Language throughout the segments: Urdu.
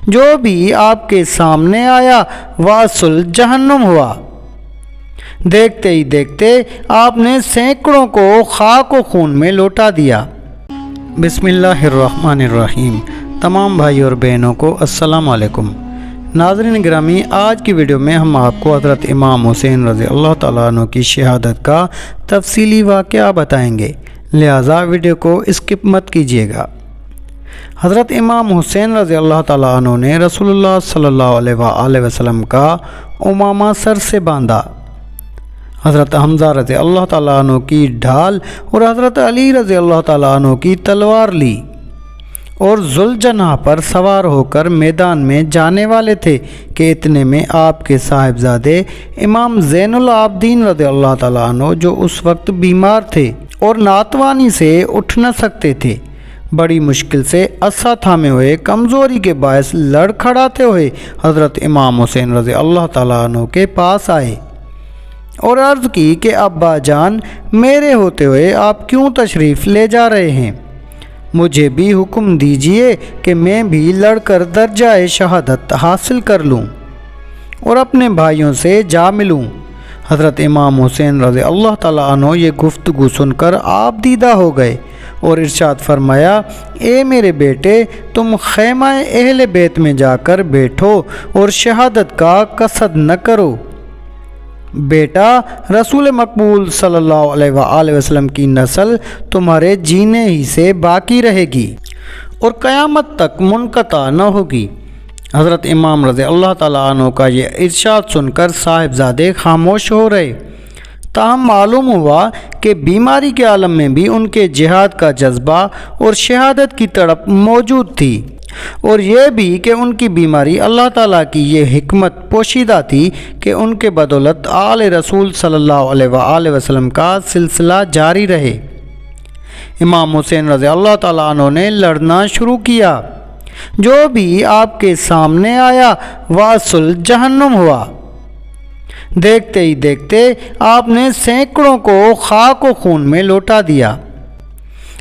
جو بھی آپ کے سامنے آیا واصل جہنم ہوا۔ دیکھتے ہی دیکھتے آپ نے سینکڑوں کو خاک و خون میں لوٹا دیا۔ بسم اللہ الرحمن الرحیم۔ تمام بھائی اور بہنوں کو السلام علیکم۔ ناظرین گرامی، آج کی ویڈیو میں ہم آپ کو حضرت امام حسین رضی اللہ تعالیٰ عنہ کی شہادت کا تفصیلی واقعہ بتائیں گے، لہٰذا ویڈیو کو اسکپ مت کیجیے گا۔ حضرت امام حسین رضی اللہ تعالیٰ عنہ نے رسول اللہ صلی اللہ علیہ وآلہ وسلم کا امامہ سر سے باندھا، حضرت حمزہ رضی اللہ تعالیٰ عنہ کی ڈھال اور حضرت علی رضی اللہ تعالیٰ عنہ کی تلوار لی اور ذوالجناح پر سوار ہو کر میدان میں جانے والے تھے کہ اتنے میں آپ کے صاحبزادے امام زین العابدین رضی اللہ تعالیٰ عنہ، جو اس وقت بیمار تھے اور ناتوانی سے اٹھ نہ سکتے تھے، بڑی مشکل سے عصا تھامے ہوئے کمزوری کے باعث لڑکھڑاتے ہوئے حضرت امام حسین رضی اللہ تعالیٰ عنہ کے پاس آئے اور عرض کی کہ ابا جان، میرے ہوتے ہوئے آپ کیوں تشریف لے جا رہے ہیں؟ مجھے بھی حکم دیجئے کہ میں بھی لڑ کر درجہ شہادت حاصل کر لوں اور اپنے بھائیوں سے جا ملوں۔ حضرت امام حسین رضی اللہ تعالیٰ عنہ یہ گفتگو سن کر آپ دیدہ ہو گئے اور ارشاد فرمایا، اے میرے بیٹے، تم خیمہ اہل بیت میں جا کر بیٹھو اور شہادت کا قصد نہ کرو۔ بیٹا، رسول مقبول صلی اللہ علیہ وآلہ وسلم کی نسل تمہارے جینے ہی سے باقی رہے گی اور قیامت تک منقطع نہ ہوگی۔ حضرت امام رضی اللہ تعالیٰ عنہ کا یہ ارشاد سن کر صاحبزادے خاموش ہو رہے، تاہم معلوم ہوا کہ بیماری کے عالم میں بھی ان کے جہاد کا جذبہ اور شہادت کی تڑپ موجود تھی، اور یہ بھی کہ ان کی بیماری اللہ تعالیٰ کی یہ حکمت پوشیدہ تھی کہ ان کے بدولت آل رسول صلی اللہ علیہ وآلہ وسلم کا سلسلہ جاری رہے۔ امام حسین رضی اللہ تعالیٰ عنہ نے لڑنا شروع کیا، جو بھی آپ کے سامنے آیا واصل جہنم ہوا۔ دیکھتے ہی دیکھتے آپ نے سینکڑوں کو خاک و خون میں لوٹا دیا۔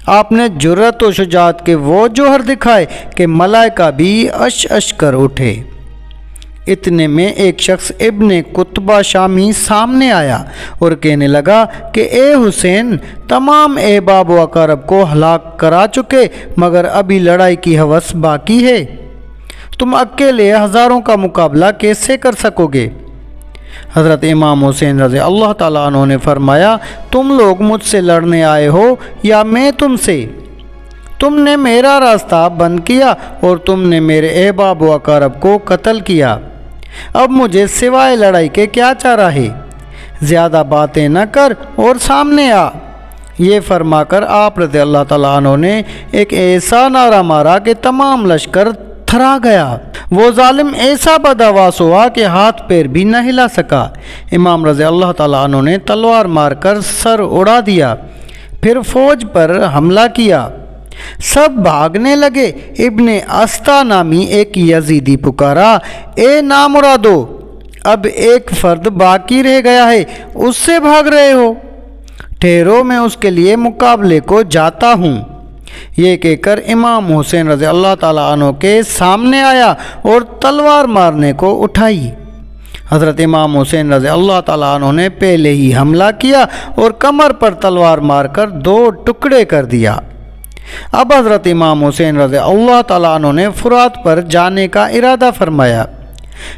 آپ نے جرأت و شجاعت کے وہ جوہر دکھائے کہ ملائکہ بھی اش اش کر اٹھے۔ اتنے میں ایک شخص ابن قطبہ شامی سامنے آیا اور کہنے لگا کہ اے حسین، تمام احباب و اقارب کو ہلاک کرا چکے مگر ابھی لڑائی کی ہوس باقی ہے، تم اکیلے ہزاروں کا مقابلہ کیسے کر سکو گے؟ حضرت امام حسین رضی اللہ تعالیٰ عنہ نے فرمایا، تم لوگ مجھ سے لڑنے آئے ہو یا میں تم سے؟ تم نے میرا راستہ بند کیا اور تم نے میرے احباب و اقارب کو قتل کیا، اب مجھے سوائے لڑائی کے کیا چارہ ہے؟ زیادہ باتیں نہ کر اور سامنے آ۔ یہ فرما کر آپ رضی اللہ تعالیٰ عنہ نے ایک ایسا نعرہ مارا کہ تمام لشکر تھرا گیا۔ وہ ظالم ایسا بدحواس ہوا کہ ہاتھ پیر بھی نہ ہلا سکا۔ امام رضی اللہ تعالیٰ عنہ نے تلوار مار کر سر اڑا دیا، پھر فوج پر حملہ کیا، سب بھاگنے لگے۔ ابن استا نامی ایک یزیدی پکارا، اے نامرادو، اب ایک فرد باقی رہ گیا ہے، اس سے بھاگ رہے ہو؟ ٹھہرو، میں اس کے لیے مقابلے کو جاتا ہوں۔ یہ کہہ کر امام حسین رضی اللہ تعالیٰ عنہ کے سامنے آیا اور تلوار مارنے کو اٹھائی۔ حضرت امام حسین رضی اللہ تعالیٰ عنہ نے پہلے ہی حملہ کیا اور کمر پر تلوار مار کر 2 ٹکڑے کر دیا۔ اب حضرت امام حسین رضی اللہ تعالیٰ عنہ نے فرات پر جانے کا ارادہ فرمایا۔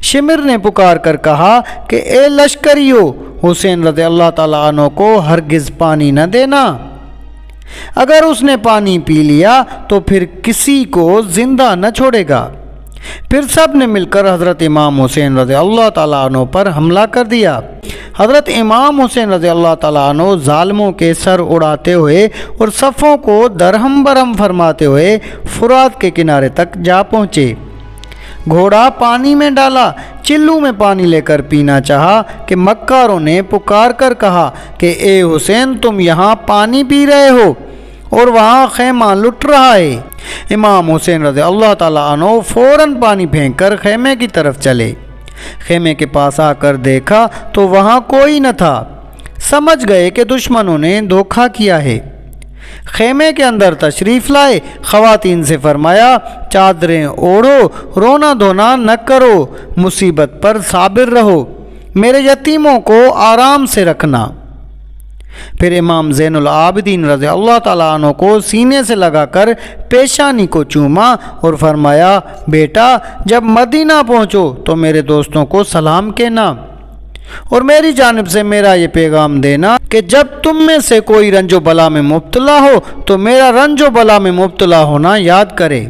شمر نے پکار کر کہا کہ اے لشکریو، حسین رضی اللہ تعالیٰ عنہ کو ہرگز پانی نہ دینا، اگر اس نے پانی پی لیا تو پھر کسی کو زندہ نہ چھوڑے گا۔ پھر سب نے مل کر حضرت امام حسین رضی اللہ تعالیٰ عنہ پر حملہ کر دیا۔ حضرت امام حسین رضی اللہ تعالیٰ عنہ ظالموں کے سر اڑاتے ہوئے اور صفوں کو درہم برہم فرماتے ہوئے فرات کے کنارے تک جا پہنچے۔ گھوڑا پانی میں ڈالا، چلو میں پانی لے کر پینا چاہا کہ مکاروں نے پکار کر کہا کہ اے حسین، تم یہاں پانی پی رہے ہو اور وہاں خیمہ لٹ رہا ہے۔ امام حسین رضی اللہ تعالیٰ عنہ فوراً پانی پھینک کر خیمے کی طرف چلے۔ خیمے کے پاس آ کر دیکھا تو وہاں کوئی نہ تھا، سمجھ گئے کہ دشمنوں نے دھوکہ کیا ہے۔ خیمے کے اندر تشریف لائے، خواتین سے فرمایا چادریں اوڑھو، رونا دھونا نہ کرو، مصیبت پر صابر رہو، میرے یتیموں کو آرام سے رکھنا۔ پھر امام زین العابدین رضی اللہ تعالیٰ عنہ کو سینے سے لگا کر پیشانی کو چوما اور فرمایا بیٹا جب مدینہ پہنچو تو میرے دوستوں کو سلام کہنا اور میری جانب سے میرا یہ پیغام دینا کہ جب تم میں سے کوئی رنج و بلا میں مبتلا ہو تو میرا رنج و بلا میں مبتلا ہونا یاد کرے،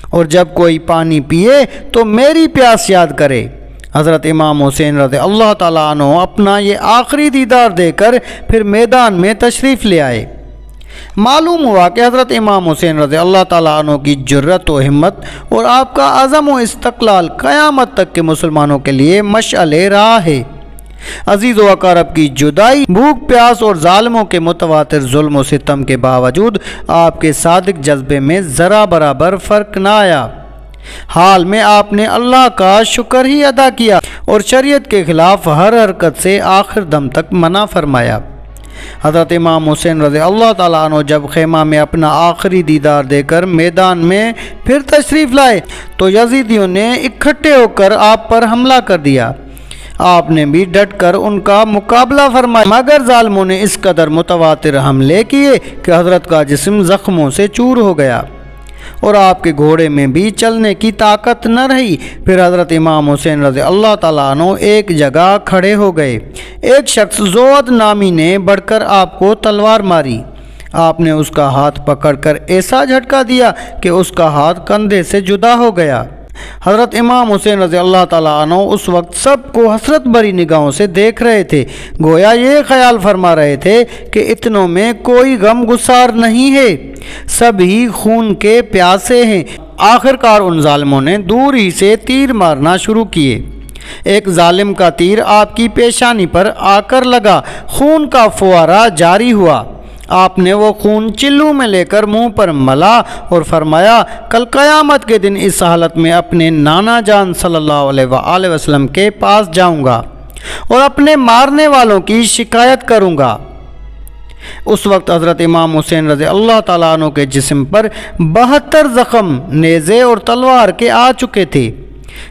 اور جب کوئی پانی پیے تو میری پیاس یاد کرے۔ حضرت امام حسین رضی اللہ تعالیٰ عنہ اپنا یہ آخری دیدار دے کر پھر میدان میں تشریف لے آئے۔ معلوم ہوا کہ حضرت امام حسین رضی اللہ تعالیٰ عنہ کی جرت و ہمت اور آپ کا عزم و استقلال قیامت تک کے مسلمانوں کے لیے مشعل راہ ہے۔ عزیز و اقارب کی جدائی، بھوک پیاس اور ظالموں کے متواتر ظلم و ستم کے باوجود آپ کے صادق جذبے میں ذرا برابر فرق نہ آیا۔ حال میں آپ نے اللہ کا شکر ہی ادا کیا اور شریعت کے خلاف ہر حرکت سے آخر دم تک منع فرمایا۔ حضرت امام حسین رضی اللہ تعالیٰ عنہ جب خیمہ میں اپنا آخری دیدار دے کر میدان میں پھر تشریف لائے تو یزیدیوں نے اکٹھے ہو کر آپ پر حملہ کر دیا۔ آپ نے بھی ڈٹ کر ان کا مقابلہ فرمایا، مگر ظالموں نے اس قدر متواتر حملے کیے کہ حضرت کا جسم زخموں سے چور ہو گیا اور آپ کے گھوڑے میں بھی چلنے کی طاقت نہ رہی۔ پھر حضرت امام حسین رضی اللہ تعالیٰ عنہ ایک جگہ کھڑے ہو گئے۔ ایک شخص زود نامی نے بڑھ کر آپ کو تلوار ماری۔ آپ نے اس کا ہاتھ پکڑ کر ایسا جھٹکا دیا کہ اس کا ہاتھ کندھے سے جدا ہو گیا۔ حضرت امام حسین رضی اللہ تعالیٰ عنہ اس وقت سب کو حسرت بھری نگاہوں سے دیکھ رہے تھے، گویا یہ خیال فرما رہے تھے کہ اتنوں میں کوئی غم گسار نہیں ہے، سب ہی خون کے پیاسے ہیں۔ آخرکار ان ظالموں نے دور ہی سے تیر مارنا شروع کیے۔ ایک ظالم کا تیر آپ کی پیشانی پر آ کر لگا، خون کا فوارہ جاری ہوا۔ آپ نے وہ خون چلو میں لے کر منہ پر ملا اور فرمایا کل قیامت کے دن اس حالت میں اپنے نانا جان صلی اللہ علیہ وآلہ وسلم کے پاس جاؤں گا اور اپنے مارنے والوں کی شکایت کروں گا۔ اس وقت حضرت امام حسین رضی اللہ تعالیٰ عنہ کے جسم پر 72 زخم نیزے اور تلوار کے آ چکے تھے،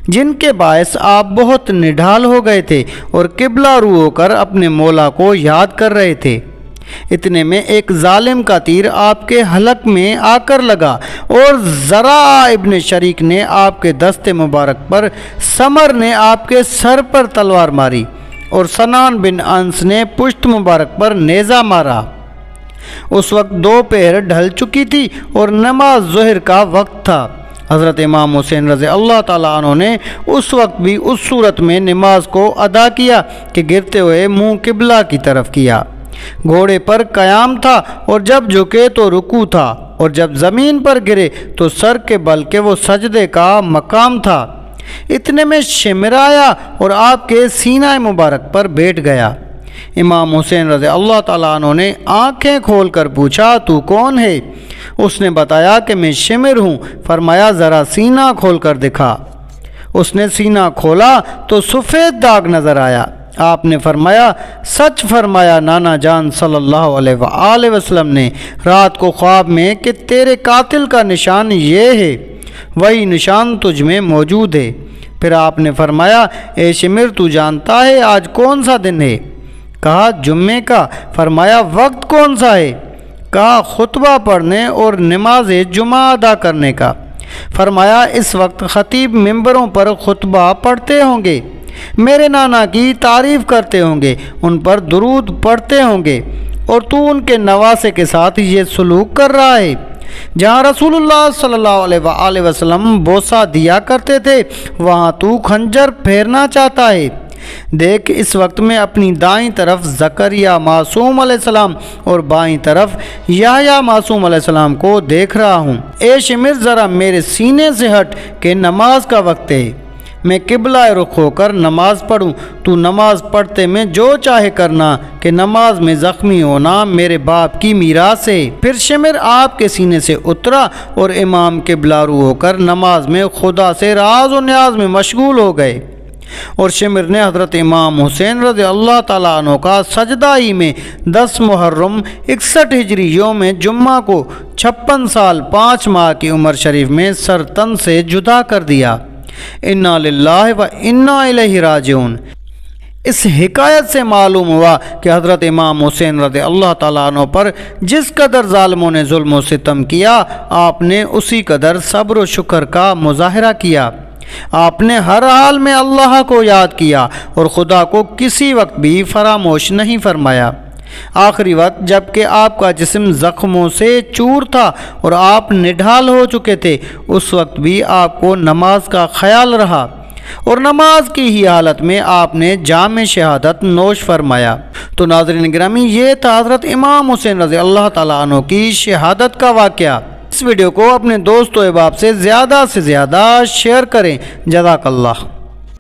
جن کے باعث آپ بہت نڈھال ہو گئے تھے اور قبلہ رو ہو کر اپنے مولا کو یاد کر رہے تھے۔ اتنے میں ایک ظالم کا تیر آپ کے حلق میں آ کر لگا اور زرع ابن شریک نے آپ کے دست مبارک پر، سمر نے آپ کے سر پر تلوار ماری اور سنان بن انس نے پشت مبارک پر نیزہ مارا۔ اس وقت دوپہر ڈھل چکی تھی اور نماز ظہر کا وقت تھا۔ حضرت امام حسین رضی اللہ تعالیٰ عنہ نے اس وقت بھی اس صورت میں نماز کو ادا کیا کہ گرتے ہوئے منہ قبلہ کی طرف کیا۔ گھوڑے پر قیام تھا اور جب جھکے تو رکوع تھا اور جب زمین پر گرے تو سر کے بل کے وہ سجدے کا مقام تھا۔ اتنے میں شمر آیا اور آپ کے سینہ مبارک پر بیٹھ گیا۔ امام حسین رضی اللہ تعالیٰ عنہ نے آنکھیں کھول کر پوچھا تو کون ہے؟ اس نے بتایا کہ میں شمر ہوں۔ فرمایا ذرا سینہ کھول کر دکھا۔ اس نے سینہ کھولا تو سفید داغ نظر آیا۔ آپ نے فرمایا سچ فرمایا نانا جان صلی اللہ علیہ وآلہ وسلم نے رات کو خواب میں کہ تیرے قاتل کا نشان یہ ہے، وہی نشان تجھ میں موجود ہے۔ پھر آپ نے فرمایا اے شمر تو جانتا ہے آج کون سا دن ہے؟ کہا جمعے کا۔ فرمایا وقت کون سا ہے؟ کہا خطبہ پڑھنے اور نماز جمعہ ادا کرنے کا۔ فرمایا اس وقت خطیب ممبروں پر خطبہ پڑھتے ہوں گے، میرے نانا کی تعریف کرتے ہوں گے، ان پر درود پڑھتے ہوں گے، اور تو ان کے نواسے کے ساتھ یہ سلوک کر رہا ہے۔ جہاں رسول اللہ صلی اللہ علیہ وآلہ وسلم بوسہ دیا کرتے تھے وہاں تو خنجر پھیرنا چاہتا ہے۔ دیکھ اس وقت میں اپنی دائیں طرف زکریا معصوم علیہ السلام اور بائیں طرف یحییٰ معصوم علیہ السلام کو دیکھ رہا ہوں۔ اے شمر ذرا میرے سینے سے ہٹ کہ نماز کا وقت ہے، میں قبلہ رخ ہو کر نماز پڑھوں، تو نماز پڑھتے میں جو چاہے کرنا کہ نماز میں زخمی ہونا میرے باپ کی میراث ہے۔ پھر شمر آپ کے سینے سے اترا اور امام قبلہ رو ہو کر نماز میں خدا سے راز و نیاز میں مشغول ہو گئے۔ اور شمر نے حضرت امام حسین رضی اللہ تعالیٰ عنہ کا سجدہ ہی میں 10 محرم 61 ہجری یوم جمعہ کو 56 سال 5 ماہ کی عمر شریف میں سر تن سے جدا کر دیا۔ انا للہ و انا الیہ راجعون۔ اس حکایت سے معلوم ہوا کہ حضرت امام حسین رضی اللہ تعالیٰ عنہ پر جس قدر ظالموں نے ظلم و ستم کیا، آپ نے اسی قدر صبر و شکر کا مظاہرہ کیا۔ آپ نے ہر حال میں اللہ کو یاد کیا اور خدا کو کسی وقت بھی فراموش نہیں فرمایا۔ آخری وقت جب کہ آپ کا جسم زخموں سے چور تھا اور آپ نڈھال ہو چکے تھے، اس وقت بھی آپ کو نماز کا خیال رہا اور نماز کی ہی حالت میں آپ نے جام شہادت نوش فرمایا۔ تو ناظرین گرامی، یہ تھا حضرت امام حسین رضی اللہ تعالیٰ عنہ کی شہادت کا واقعہ۔ اس ویڈیو کو اپنے دوست و احباب سے زیادہ شیئر کریں۔ جزاک اللہ۔